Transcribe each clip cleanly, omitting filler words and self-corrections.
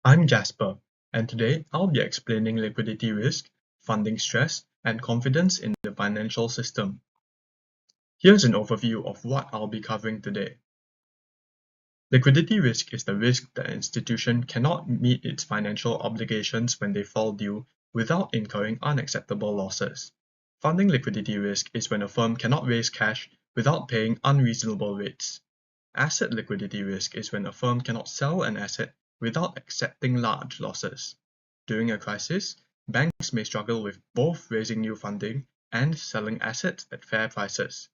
I'm Jasper, and today I'll be explaining liquidity risk, funding stress, and confidence in the financial system. Here's an overview of what I'll be covering today. Liquidity risk is the risk that an institution cannot meet its financial obligations when they fall due without incurring unacceptable losses. Funding liquidity risk is when a firm cannot raise cash without paying unreasonable rates. Asset liquidity risk is when a firm cannot sell an asset without accepting large losses. During a crisis, banks may struggle with both raising new funding and selling assets at fair prices.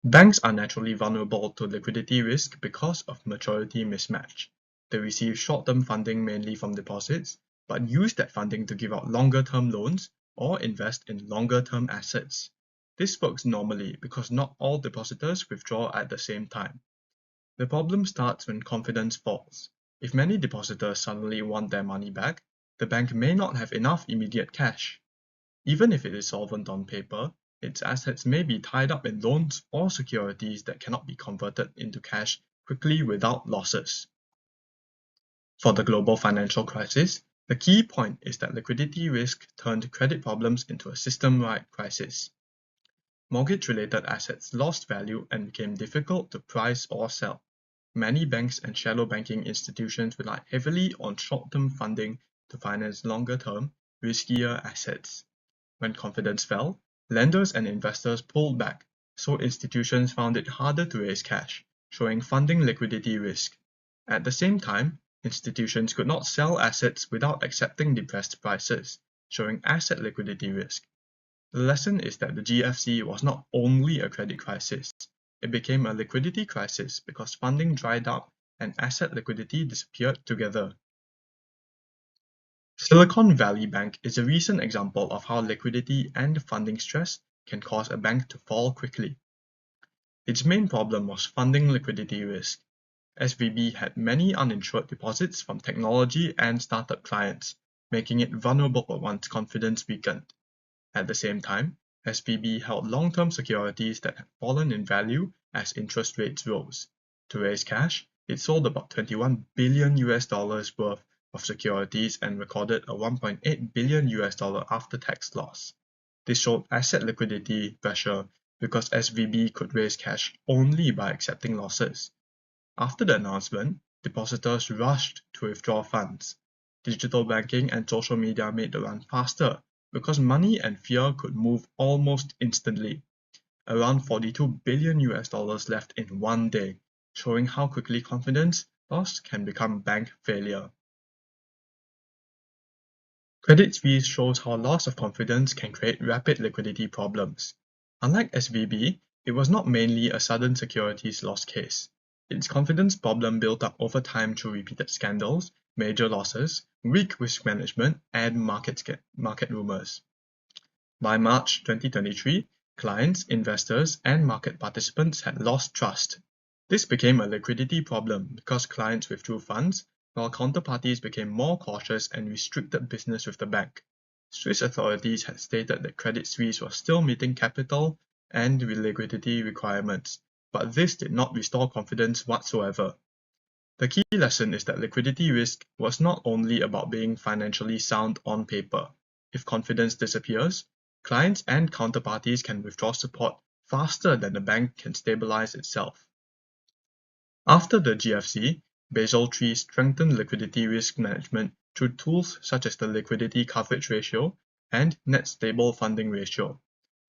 Banks are naturally vulnerable to liquidity risk because of maturity mismatch. They receive short-term funding mainly from deposits, but use that funding to give out longer-term loans or invest in longer-term assets. This works normally because not all depositors withdraw at the same time. The problem starts when confidence falls. If many depositors suddenly want their money back, the bank may not have enough immediate cash. Even if it is solvent on paper, its assets may be tied up in loans or securities that cannot be converted into cash quickly without losses. For the global financial crisis, the key point is that liquidity risk turned credit problems into a system-wide crisis. Mortgage-related assets lost value and became difficult to price or sell. Many banks and shadow banking institutions rely heavily on short-term funding to finance longer-term, riskier assets. When confidence fell, lenders and investors pulled back, so institutions found it harder to raise cash, showing funding liquidity risk. At the same time, institutions could not sell assets without accepting depressed prices, showing asset liquidity risk. The lesson is that the GFC was not only a credit crisis. It became a liquidity crisis because funding dried up and asset liquidity disappeared together. Silicon Valley Bank is a recent example of how liquidity and funding stress can cause a bank to fall quickly. Its main problem was funding liquidity risk. SVB had many uninsured deposits from technology and startup clients, making it vulnerable once confidence weakened. At the same time, SVB held long-term securities that had fallen in value as interest rates rose. To raise cash, it sold about $21 billion worth of securities and recorded a $1.8 billion after-tax loss. This showed asset liquidity pressure because SVB could raise cash only by accepting losses. After the announcement, depositors rushed to withdraw funds. Digital banking and social media made the run faster because money and fear could move almost instantly. Around $42 billion left in one day, showing how quickly confidence loss can become bank failure. Credit Suisse shows how loss of confidence can create rapid liquidity problems. Unlike SVB, it was not mainly a sudden securities loss case. Its confidence problem built up over time through repeated scandals, major losses, weak risk management, and market rumors. By March 2023, clients, investors, and market participants had lost trust. This became a liquidity problem because clients withdrew funds, while counterparties became more cautious and restricted business with the bank. Swiss authorities had stated that Credit Suisse was still meeting capital and liquidity requirements, but this did not restore confidence whatsoever. The key lesson is that liquidity risk was not only about being financially sound on paper. If confidence disappears, clients and counterparties can withdraw support faster than the bank can stabilize itself. After the GFC, Basel III strengthened liquidity risk management through tools such as the liquidity coverage ratio and net stable funding ratio.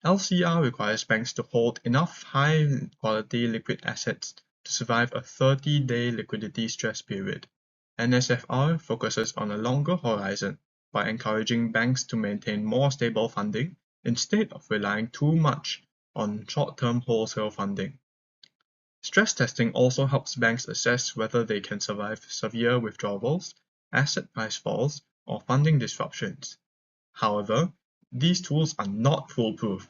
LCR requires banks to hold enough high-quality liquid assets to survive a 30-day liquidity stress period. NSFR focuses on a longer horizon by encouraging banks to maintain more stable funding instead of relying too much on short-term wholesale funding. Stress testing also helps banks assess whether they can survive severe withdrawals, asset price falls, or funding disruptions. However, these tools are not foolproof.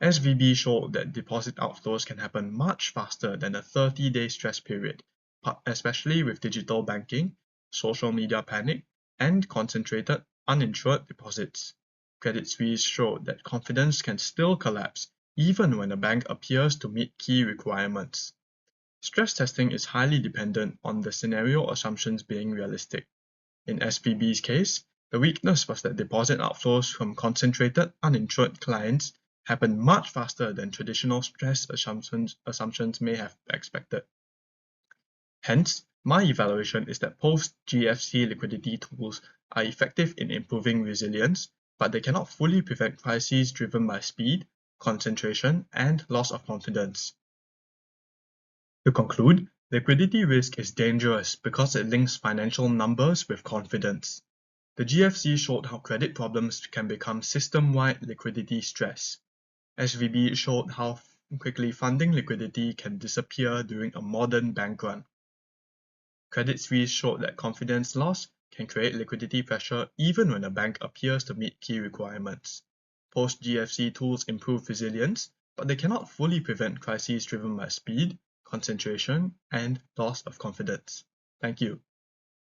SVB showed that deposit outflows can happen much faster than a 30-day stress period, especially with digital banking, social media panic, and concentrated uninsured deposits. Credit Suisse showed that confidence can still collapse even when a bank appears to meet key requirements. Stress testing is highly dependent on the scenario assumptions being realistic. In SVB's case, the weakness was that deposit outflows from concentrated, uninsured clients happened much faster than traditional stress assumptions may have expected. Hence, my evaluation is that post-GFC liquidity tools are effective in improving resilience, but they cannot fully prevent crises driven by speed, concentration, and loss of confidence. To conclude, liquidity risk is dangerous because it links financial numbers with confidence. The GFC showed how credit problems can become system-wide liquidity stress. SVB showed how quickly funding liquidity can disappear during a modern bank run. Credit Suisse showed that confidence loss can create liquidity pressure even when a bank appears to meet key requirements. Post-GFC tools improve resilience, but they cannot fully prevent crises driven by speed, concentration, and loss of confidence. Thank you.